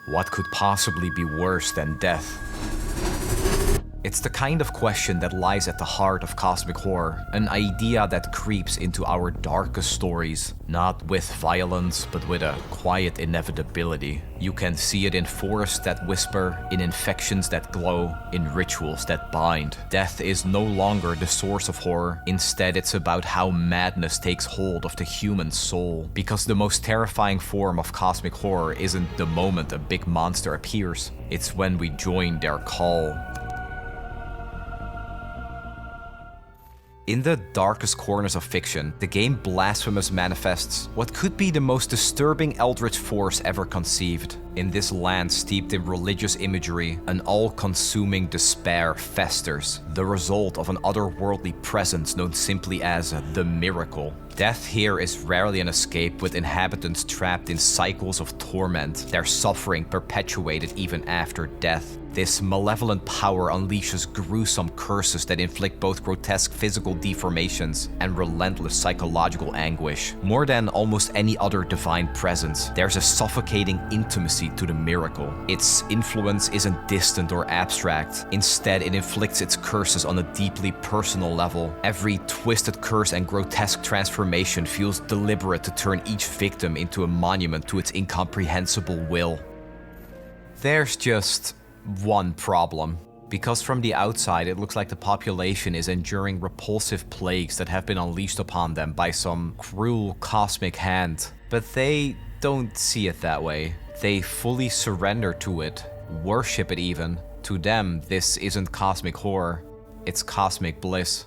What could possibly be worse than death? It's the kind of question that lies at the heart of cosmic horror, an idea that creeps into our darkest stories, not with violence, but with a quiet inevitability. You can see it in forests that whisper, in infections that glow, in rituals that bind. Death is no longer the source of horror. Instead, it's about how madness takes hold of the human soul. Because the most terrifying form of cosmic horror isn't the moment a big monster appears, it's when we join their call. In the darkest corners of fiction, the game Blasphemous manifests what could be the most disturbing eldritch force ever conceived. In this land steeped in religious imagery, an all-consuming despair festers, the result of an otherworldly presence known simply as the miracle. Death here is rarely an escape, with inhabitants trapped in cycles of torment, their suffering perpetuated even after death. This malevolent power unleashes gruesome curses that inflict both grotesque physical deformations and relentless psychological anguish. More than almost any other divine presence, there's a suffocating intimacy to the miracle. Its influence isn't distant or abstract. Instead, it inflicts its curses on a deeply personal level. Every twisted curse and grotesque transformation feels deliberate to turn each victim into a monument to its incomprehensible will. There's just one problem. Because from the outside it looks like the population is enduring repulsive plagues that have been unleashed upon them by some cruel cosmic hand. But they don't see it that way. They fully surrender to it, worship it even. To them, this isn't cosmic horror, it's cosmic bliss.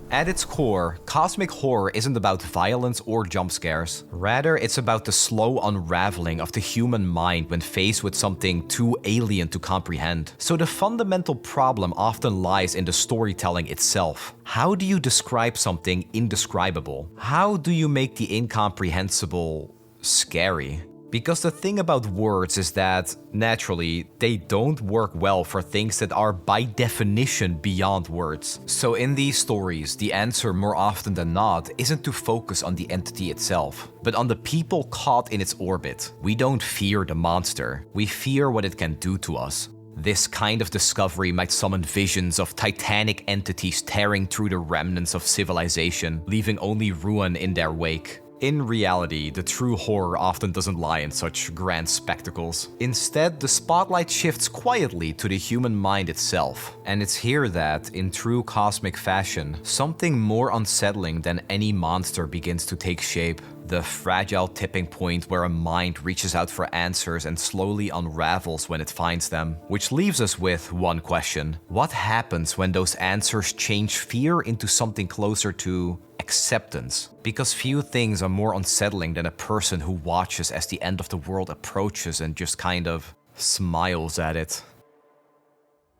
At its core, cosmic horror isn't about violence or jump scares. Rather, it's about the slow unraveling of the human mind when faced with something too alien to comprehend. So the fundamental problem often lies in the storytelling itself. How do you describe something indescribable? How do you make the incomprehensible scary? Because the thing about words is that, naturally, they don't work well for things that are by definition beyond words. So in these stories, the answer more often than not isn't to focus on the entity itself, but on the people caught in its orbit. We don't fear the monster, we fear what it can do to us. This kind of discovery might summon visions of titanic entities tearing through the remnants of civilization, leaving only ruin in their wake. In reality, the true horror often doesn't lie in such grand spectacles. Instead, the spotlight shifts quietly to the human mind itself. And it's here that, in true cosmic fashion, something more unsettling than any monster begins to take shape. The fragile tipping point where a mind reaches out for answers and slowly unravels when it finds them. Which leaves us with one question. What happens when those answers change fear into something closer to acceptance? Because few things are more unsettling than a person who watches as the end of the world approaches and just kind of smiles at it.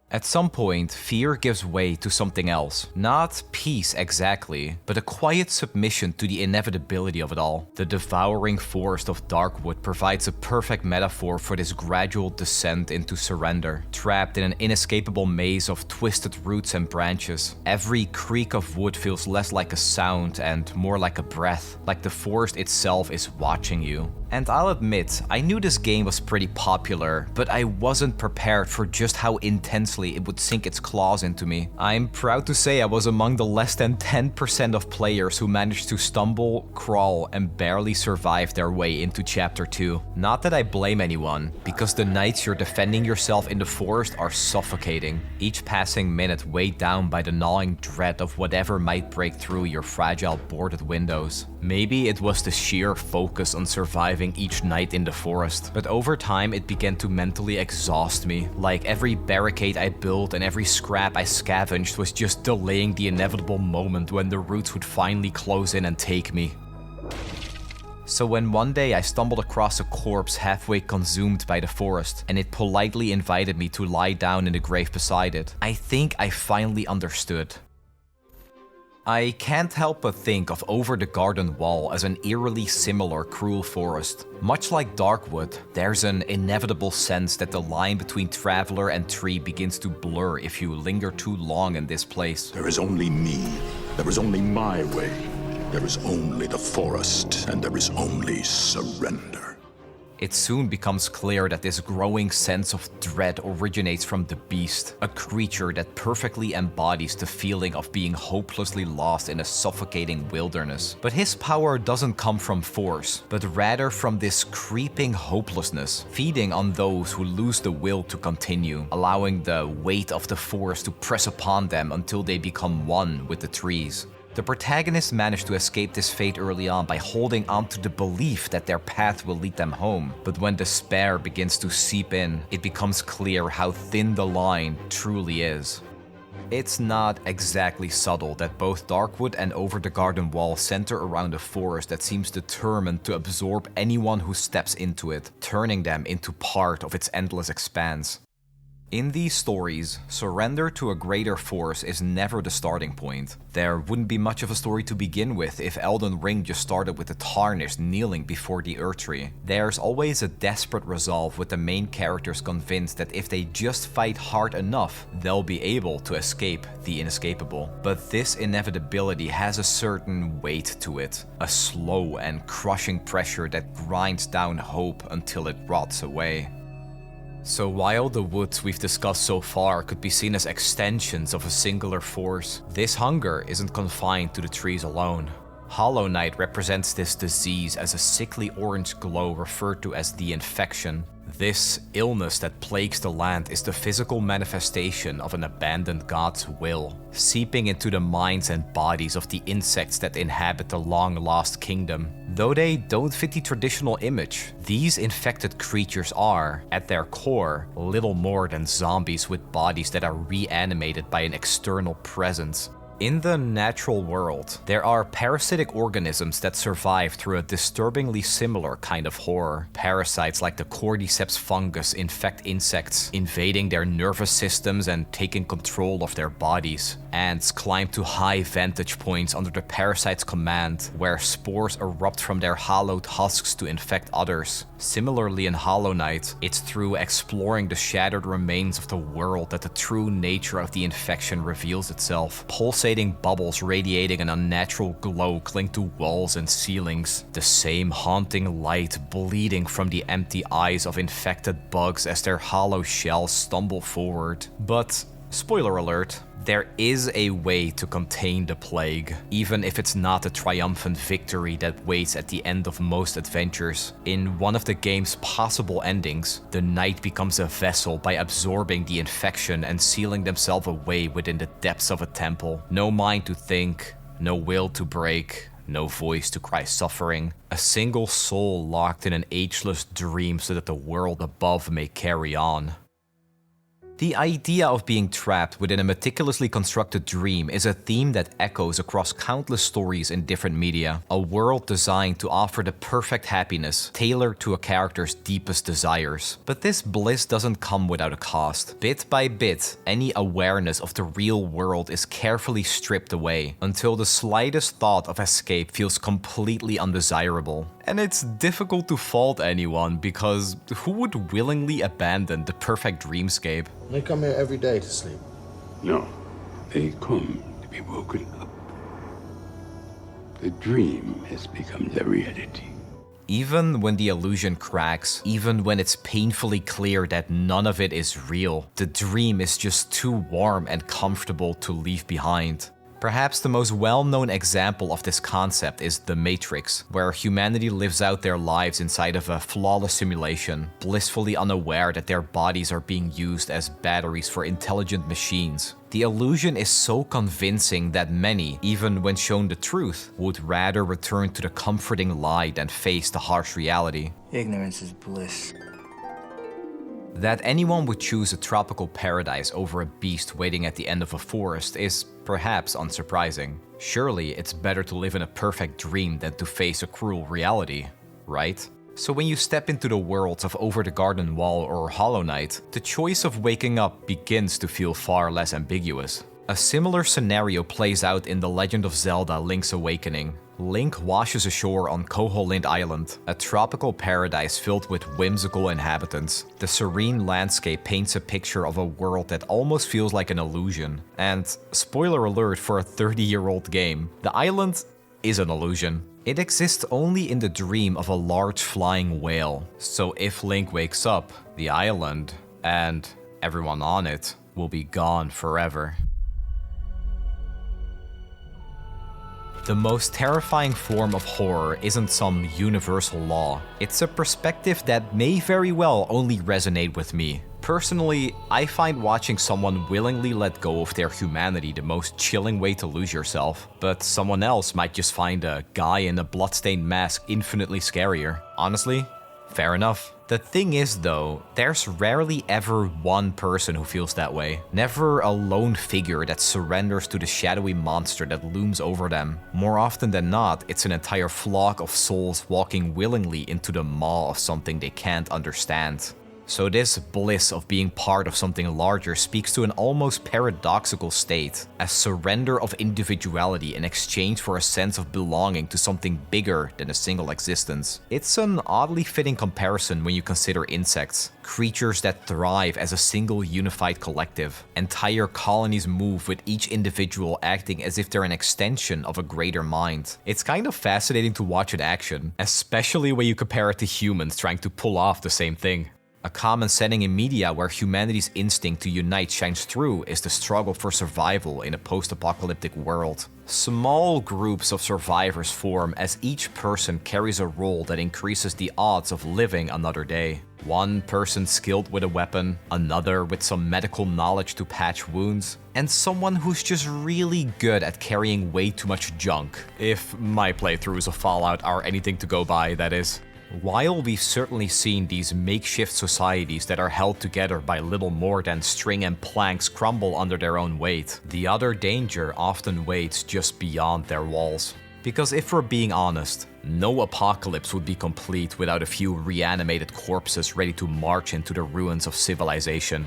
At some point, fear gives way to something else. Not peace exactly, but a quiet submission to the inevitability of it all. The devouring forest of Darkwood provides a perfect metaphor for this gradual descent into surrender. Trapped in an inescapable maze of twisted roots and branches, every creak of wood feels less like a sound and more like a breath, like the forest itself is watching you. And I'll admit, I knew this game was pretty popular, but I wasn't prepared for just how intensely it would sink its claws into me. I'm proud to say I was among the less than 10% of players who managed to stumble, crawl, and barely survive their way into Chapter 2. Not that I blame anyone, because the nights you're defending yourself in the forest are suffocating. Each passing minute weighed down by the gnawing dread of whatever might break through your fragile boarded windows. Maybe it was the sheer focus on surviving each night in the forest, but over time it began to mentally exhaust me. Like every barricade I built and every scrap I scavenged was just delaying the inevitable moment when the roots would finally close in and take me. So when one day I stumbled across a corpse halfway consumed by the forest, and it politely invited me to lie down in the grave beside it, I think I finally understood. I can't help but think of Over the Garden Wall as an eerily similar cruel forest. Much like Darkwood, there's an inevitable sense that the line between traveler and tree begins to blur if you linger too long in this place. There is only me. There is only my way. There is only the forest, and there is only surrender. It soon becomes clear that this growing sense of dread originates from the beast, a creature that perfectly embodies the feeling of being hopelessly lost in a suffocating wilderness. But his power doesn't come from force, but rather from this creeping hopelessness, feeding on those who lose the will to continue, allowing the weight of the forest to press upon them until they become one with the trees. The protagonists manage to escape this fate early on by holding on to the belief that their path will lead them home. But when despair begins to seep in, it becomes clear how thin the line truly is. It's not exactly subtle that both Darkwood and Over the Garden Wall center around a forest that seems determined to absorb anyone who steps into it, turning them into part of its endless expanse. In these stories, surrender to a greater force is never the starting point. There wouldn't be much of a story to begin with if Elden Ring just started with the Tarnished kneeling before the Erdtree. There's always a desperate resolve with the main characters convinced that if they just fight hard enough, they'll be able to escape the inescapable. But this inevitability has a certain weight to it, a slow and crushing pressure that grinds down hope until it rots away. So while the woods we've discussed so far could be seen as extensions of a singular force, this hunger isn't confined to the trees alone. Hollow Knight represents this disease as a sickly orange glow referred to as the infection. This illness that plagues the land is the physical manifestation of an abandoned god's will, seeping into the minds and bodies of the insects that inhabit the long-lost kingdom. Though they don't fit the traditional image, these infected creatures are, at their core, little more than zombies with bodies that are reanimated by an external presence. In the natural world, there are parasitic organisms that survive through a disturbingly similar kind of horror. Parasites like the cordyceps fungus infect insects, invading their nervous systems and taking control of their bodies. Ants climb to high vantage points under the parasite's command, where spores erupt from their hollowed husks to infect others. Similarly in Hollow Knight, it's through exploring the shattered remains of the world that the true nature of the infection reveals itself. Pulsating bubbles radiating an unnatural glow cling to walls and ceilings, the same haunting light bleeding from the empty eyes of infected bugs as their hollow shells stumble forward. But, spoiler alert, there is a way to contain the plague, even if it's not a triumphant victory that waits at the end of most adventures. In one of the game's possible endings, the knight becomes a vessel by absorbing the infection and sealing themselves away within the depths of a temple. No mind to think, no will to break, no voice to cry suffering. A single soul locked in an ageless dream so that the world above may carry on. The idea of being trapped within a meticulously constructed dream is a theme that echoes across countless stories in different media. A world designed to offer the perfect happiness, tailored to a character's deepest desires. But this bliss doesn't come without a cost. Bit by bit, any awareness of the real world is carefully stripped away, until the slightest thought of escape feels completely undesirable. And it's difficult to fault anyone, because who would willingly abandon the perfect dreamscape? They come here every day to sleep. No, they come to be woken up. The dream has become the reality. Even when the illusion cracks, even when it's painfully clear that none of it is real, the dream is just too warm and comfortable to leave behind. Perhaps the most well-known example of this concept is The Matrix, where humanity lives out their lives inside of a flawless simulation, blissfully unaware that their bodies are being used as batteries for intelligent machines. The illusion is so convincing that many, even when shown the truth, would rather return to the comforting lie than face the harsh reality. Ignorance is bliss. That anyone would choose a tropical paradise over a beast waiting at the end of a forest is perhaps unsurprising. Surely it's better to live in a perfect dream than to face a cruel reality, right? So when you step into the worlds of Over the Garden Wall or Hollow Knight, the choice of waking up begins to feel far less ambiguous. A similar scenario plays out in The Legend of Zelda: Link's Awakening. Link washes ashore on Koholint Island, a tropical paradise filled with whimsical inhabitants. The serene landscape paints a picture of a world that almost feels like an illusion. And, spoiler alert for a 30-year-old game, the island is an illusion. It exists only in the dream of a large flying whale. So if Link wakes up, the island and everyone on it will be gone forever. The most terrifying form of horror isn't some universal law. It's a perspective that may very well only resonate with me. Personally, I find watching someone willingly let go of their humanity the most chilling way to lose yourself, but someone else might just find a guy in a bloodstained mask infinitely scarier. Honestly, fair enough. The thing is though, there's rarely ever one person who feels that way. Never a lone figure that surrenders to the shadowy monster that looms over them. More often than not, it's an entire flock of souls walking willingly into the maw of something they can't understand. So this bliss of being part of something larger speaks to an almost paradoxical state, a surrender of individuality in exchange for a sense of belonging to something bigger than a single existence. It's an oddly fitting comparison when you consider insects, creatures that thrive as a single unified collective. Entire colonies move with each individual acting as if they're an extension of a greater mind. It's kind of fascinating to watch in action, especially when you compare it to humans trying to pull off the same thing. A common setting in media where humanity's instinct to unite shines through is the struggle for survival in a post-apocalyptic world. Small groups of survivors form as each person carries a role that increases the odds of living another day. One person skilled with a weapon, another with some medical knowledge to patch wounds, and someone who's just really good at carrying way too much junk. If my playthroughs of Fallout are anything to go by, that is. While we've certainly seen these makeshift societies that are held together by little more than string and planks crumble under their own weight, the other danger often waits just beyond their walls. Because if we're being honest, no apocalypse would be complete without a few reanimated corpses ready to march into the ruins of civilization.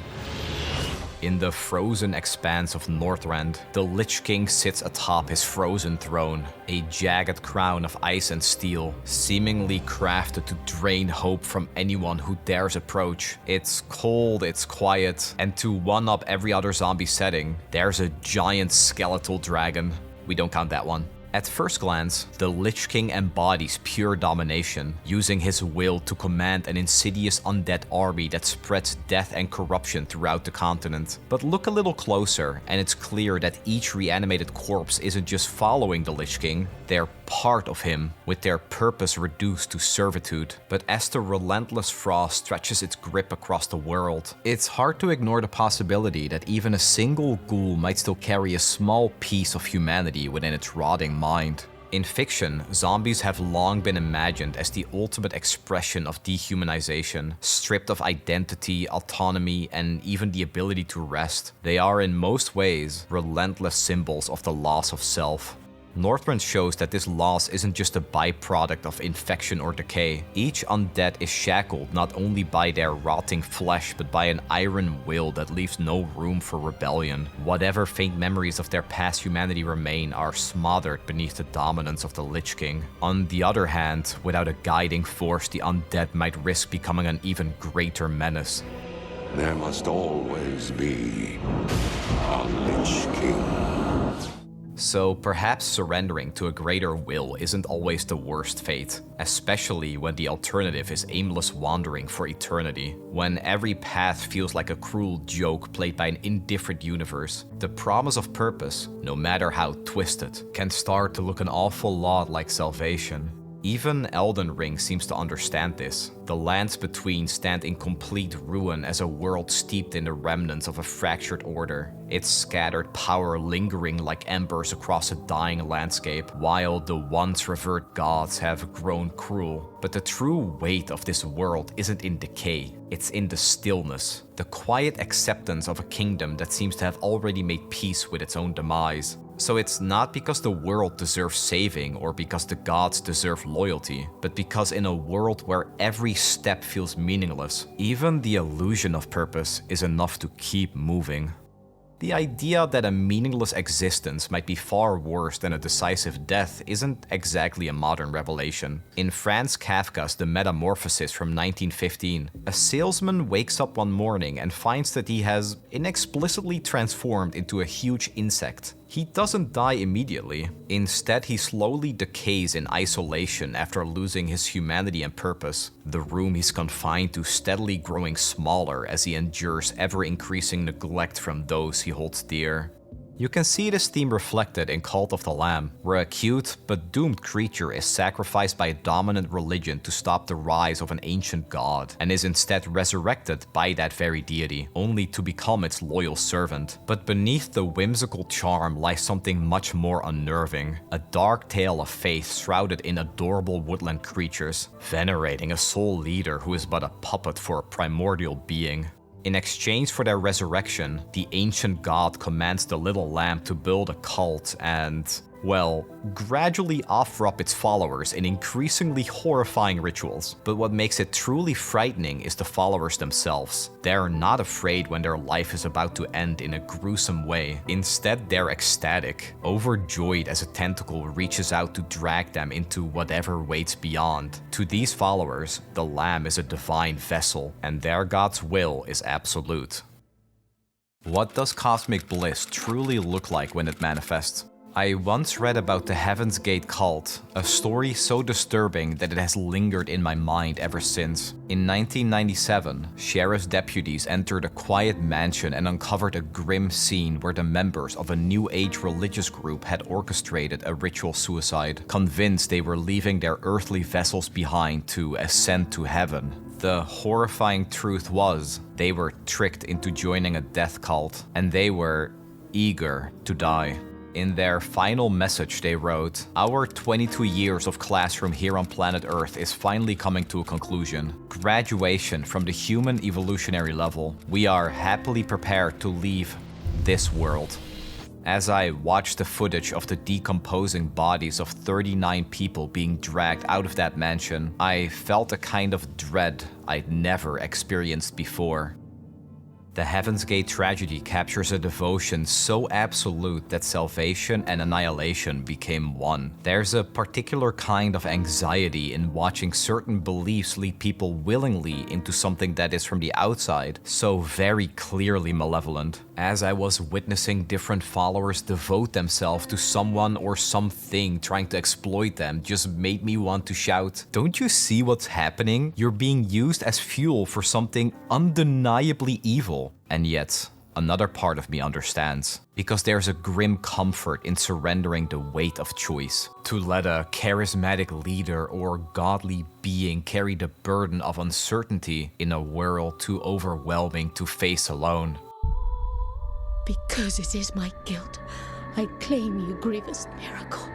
In the frozen expanse of Northrend, the Lich King sits atop his frozen throne, a jagged crown of ice and steel, seemingly crafted to drain hope from anyone who dares approach. It's cold, it's quiet, and to one-up every other zombie setting, there's a giant skeletal dragon. We don't count that one. At first glance, the Lich King embodies pure domination, using his will to command an insidious undead army that spreads death and corruption throughout the continent. But look a little closer, and it's clear that each reanimated corpse isn't just following the Lich King, they're part of him, with their purpose reduced to servitude. But as the relentless frost stretches its grip across the world, it's hard to ignore the possibility that even a single ghoul might still carry a small piece of humanity within its rotting mind. In fiction, zombies have long been imagined as the ultimate expression of dehumanization. Stripped of identity, autonomy, and even the ability to rest, they are in most ways relentless symbols of the loss of self. Northrend shows that this loss isn't just a byproduct of infection or decay. Each undead is shackled not only by their rotting flesh, but by an iron will that leaves no room for rebellion. Whatever faint memories of their past humanity remain are smothered beneath the dominance of the Lich King. On the other hand, without a guiding force, the undead might risk becoming an even greater menace. There must always be a Lich King. So perhaps surrendering to a greater will isn't always the worst fate, especially when the alternative is aimless wandering for eternity. When every path feels like a cruel joke played by an indifferent universe, the promise of purpose, no matter how twisted, can start to look an awful lot like salvation. Even Elden Ring seems to understand this. The lands between stand in complete ruin as a world steeped in the remnants of a fractured order, its scattered power lingering like embers across a dying landscape, while the once revered gods have grown cruel. But the true weight of this world isn't in decay, it's in the stillness, the quiet acceptance of a kingdom that seems to have already made peace with its own demise. So it's not because the world deserves saving or because the gods deserve loyalty, but because in a world where every step feels meaningless, even the illusion of purpose is enough to keep moving. The idea that a meaningless existence might be far worse than a decisive death isn't exactly a modern revelation. In Franz Kafka's The Metamorphosis from 1915, a salesman wakes up one morning and finds that he has inexplicably transformed into a huge insect. He doesn't die immediately. Instead, he slowly decays in isolation after losing his humanity and purpose. The room he's confined to steadily growing smaller as he endures ever-increasing neglect from those he holds dear. You can see this theme reflected in Cult of the Lamb, where a cute but doomed creature is sacrificed by a dominant religion to stop the rise of an ancient god, and is instead resurrected by that very deity, only to become its loyal servant. But beneath the whimsical charm lies something much more unnerving, a dark tale of faith shrouded in adorable woodland creatures, venerating a sole leader who is but a puppet for a primordial being. In exchange for their resurrection, the ancient god commands the little lamb to build a cult and, well, gradually offer up its followers in increasingly horrifying rituals. But what makes it truly frightening is the followers themselves. They're not afraid when their life is about to end in a gruesome way. Instead, they're ecstatic, overjoyed as a tentacle reaches out to drag them into whatever waits beyond. To these followers, the lamb is a divine vessel, and their god's will is absolute. What does cosmic bliss truly look like when it manifests? I once read about the Heaven's Gate cult, a story so disturbing that it has lingered in my mind ever since. In 1997, sheriff's deputies entered a quiet mansion and uncovered a grim scene where the members of a New Age religious group had orchestrated a ritual suicide, convinced they were leaving their earthly vessels behind to ascend to heaven. The horrifying truth was, they were tricked into joining a death cult, and they were eager to die. In their final message they wrote, "Our 22 years of classroom here on planet Earth is finally coming to a conclusion. Graduation from the human evolutionary level. We are happily prepared to leave this world." As I watched the footage of the decomposing bodies of 39 people being dragged out of that mansion, I felt a kind of dread I'd never experienced before. The Heaven's Gate tragedy captures a devotion so absolute that salvation and annihilation became one. There's a particular kind of anxiety in watching certain beliefs lead people willingly into something that is from the outside so very clearly malevolent. As I was witnessing different followers devote themselves to someone or something trying to exploit them just made me want to shout, "Don't you see what's happening? You're being used as fuel for something undeniably evil." And yet, another part of me understands, because there's a grim comfort in surrendering the weight of choice. To let a charismatic leader or godly being carry the burden of uncertainty in a world too overwhelming to face alone. Because it is my guilt, I claim you grievous miracle.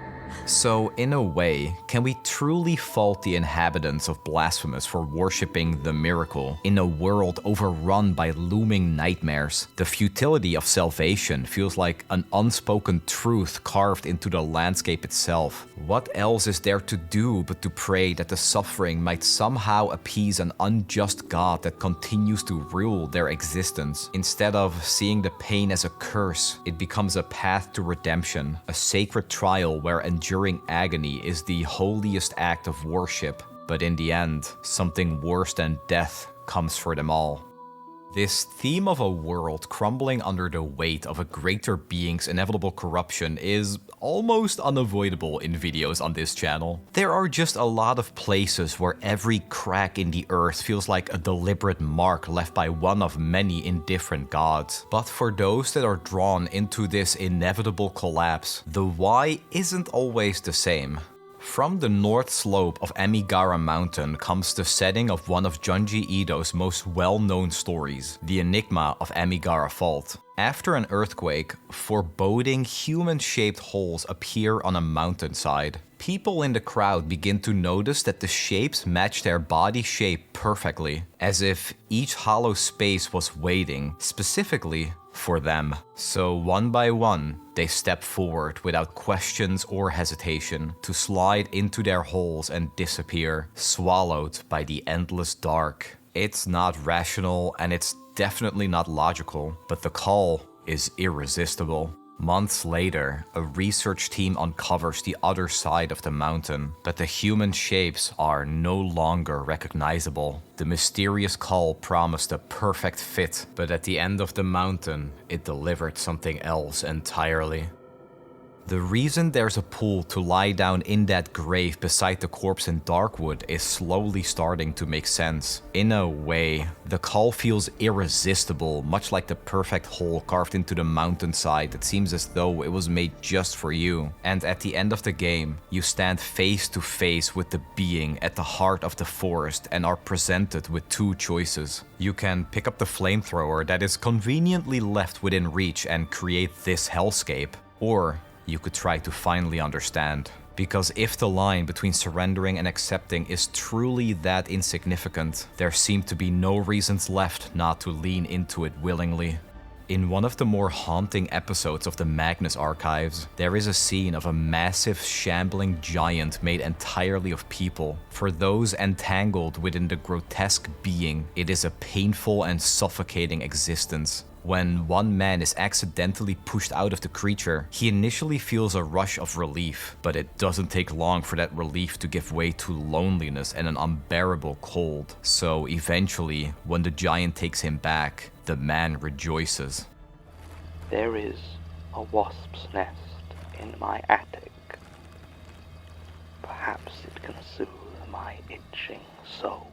So, in a way, can we truly fault the inhabitants of Blasphemous for worshipping the miracle in a world overrun by looming nightmares? The futility of salvation feels like an unspoken truth carved into the landscape itself. What else is there to do but to pray that the suffering might somehow appease an unjust God that continues to rule their existence? Instead of seeing the pain as a curse, it becomes a path to redemption, a sacred trial where enduring agony is the holiest act of worship, but in the end, something worse than death comes for them all. This theme of a world crumbling under the weight of a greater being's inevitable corruption is almost unavoidable in videos on this channel. There are just a lot of places where every crack in the earth feels like a deliberate mark left by one of many indifferent gods. But for those that are drawn into this inevitable collapse, the why isn't always the same. From the north slope of Amigara Mountain comes the setting of one of Junji Ito's most well-known stories, The Enigma of Amigara Fault. After an earthquake, foreboding human-shaped holes appear on a mountainside. People in the crowd begin to notice that the shapes match their body shape perfectly, as if each hollow space was waiting, specifically, for them. So one by one, they step forward without questions or hesitation to slide into their holes and disappear, swallowed by the endless dark. It's not rational and it's definitely not logical, but the call is irresistible. Months later, a research team uncovers the other side of the mountain, but the human shapes are no longer recognizable. The mysterious call promised a perfect fit, but at the end of the mountain, it delivered something else entirely. The reason there's a pool to lie down in that grave beside the corpse in Darkwood is slowly starting to make sense. In a way, the call feels irresistible, much like the perfect hole carved into the mountainside that seems as though it was made just for you. And at the end of the game, you stand face to face with the being at the heart of the forest and are presented with two choices. You can pick up the flamethrower that is conveniently left within reach and create this hellscape, or you could try to finally understand. Because if the line between surrendering and accepting is truly that insignificant, there seem to be no reasons left not to lean into it willingly. In one of the more haunting episodes of the Magnus Archives, there is a scene of a massive, shambling giant made entirely of people. For those entangled within the grotesque being, it is a painful and suffocating existence. When one man is accidentally pushed out of the creature, he initially feels a rush of relief, but it doesn't take long for that relief to give way to loneliness and an unbearable cold. So eventually, when the giant takes him back, the man rejoices. There is a wasp's nest in my attic. Perhaps it can soothe my itching soul.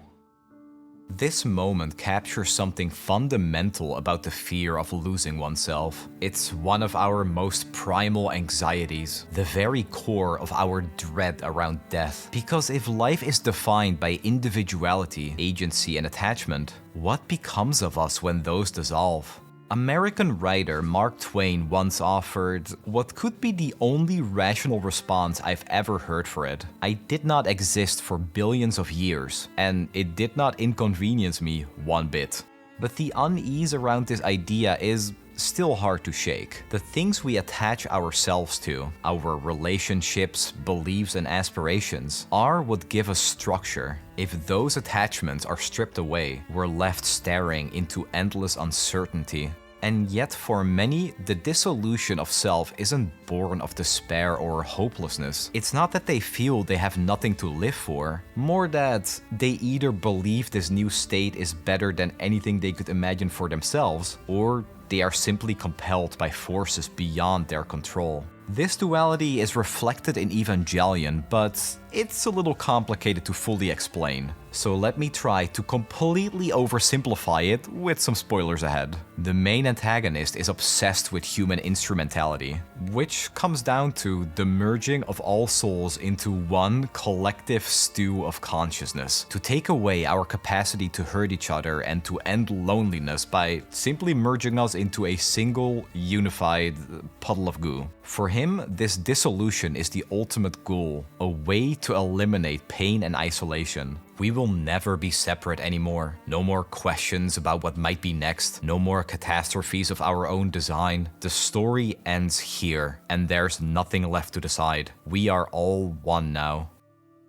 This moment captures something fundamental about the fear of losing oneself. It's one of our most primal anxieties, the very core of our dread around death. Because if life is defined by individuality, agency, and attachment, what becomes of us when those dissolve? American writer Mark Twain once offered what could be the only rational response I've ever heard for it. I did not exist for billions of years, and it did not inconvenience me one bit. But the unease around this idea is still hard to shake. The things we attach ourselves to, our relationships, beliefs, and aspirations, are what give us structure. If those attachments are stripped away, we're left staring into endless uncertainty. And yet for many, the dissolution of self isn't born of despair or hopelessness. It's not that they feel they have nothing to live for, more that they either believe this new state is better than anything they could imagine for themselves, or they are simply compelled by forces beyond their control. This duality is reflected in Evangelion, but it's a little complicated to fully explain. So let me try to completely oversimplify it with some spoilers ahead. The main antagonist is obsessed with human instrumentality, which comes down to the merging of all souls into one collective stew of consciousness, to take away our capacity to hurt each other and to end loneliness by simply merging us into a single, unified puddle of goo. For him, this dissolution is the ultimate goal, a way to eliminate pain and isolation. We will never be separate anymore. No more questions about what might be next. No more catastrophes of our own design. The story ends here, and there's nothing left to decide. We are all one now.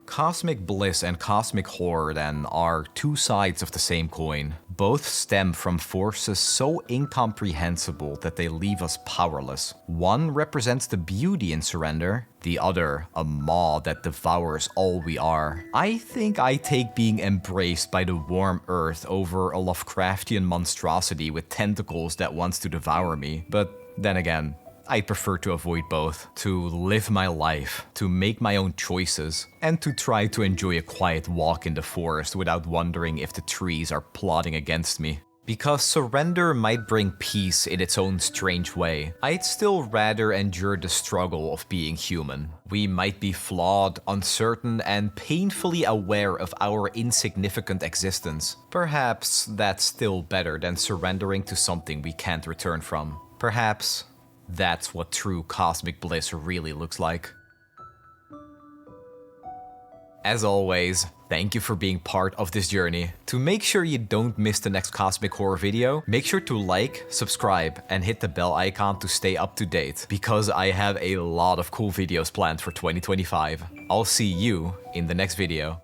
Cosmic bliss and cosmic horror, then, are two sides of the same coin. Both stem from forces so incomprehensible that they leave us powerless. One represents the beauty in surrender, the other a maw that devours all we are. I think I take being embraced by the warm earth over a Lovecraftian monstrosity with tentacles that wants to devour me, but then again, I prefer to avoid both, to live my life, to make my own choices, and to try to enjoy a quiet walk in the forest without wondering if the trees are plotting against me. Because surrender might bring peace in its own strange way, I'd still rather endure the struggle of being human. We might be flawed, uncertain, and painfully aware of our insignificant existence. Perhaps that's still better than surrendering to something we can't return from. Perhaps that's what true cosmic bliss really looks like. As always, thank you for being part of this journey. To make sure you don't miss the next cosmic horror video, make sure to like, subscribe, and hit the bell icon to stay up to date, because I have a lot of cool videos planned for 2025. I'll see you in the next video.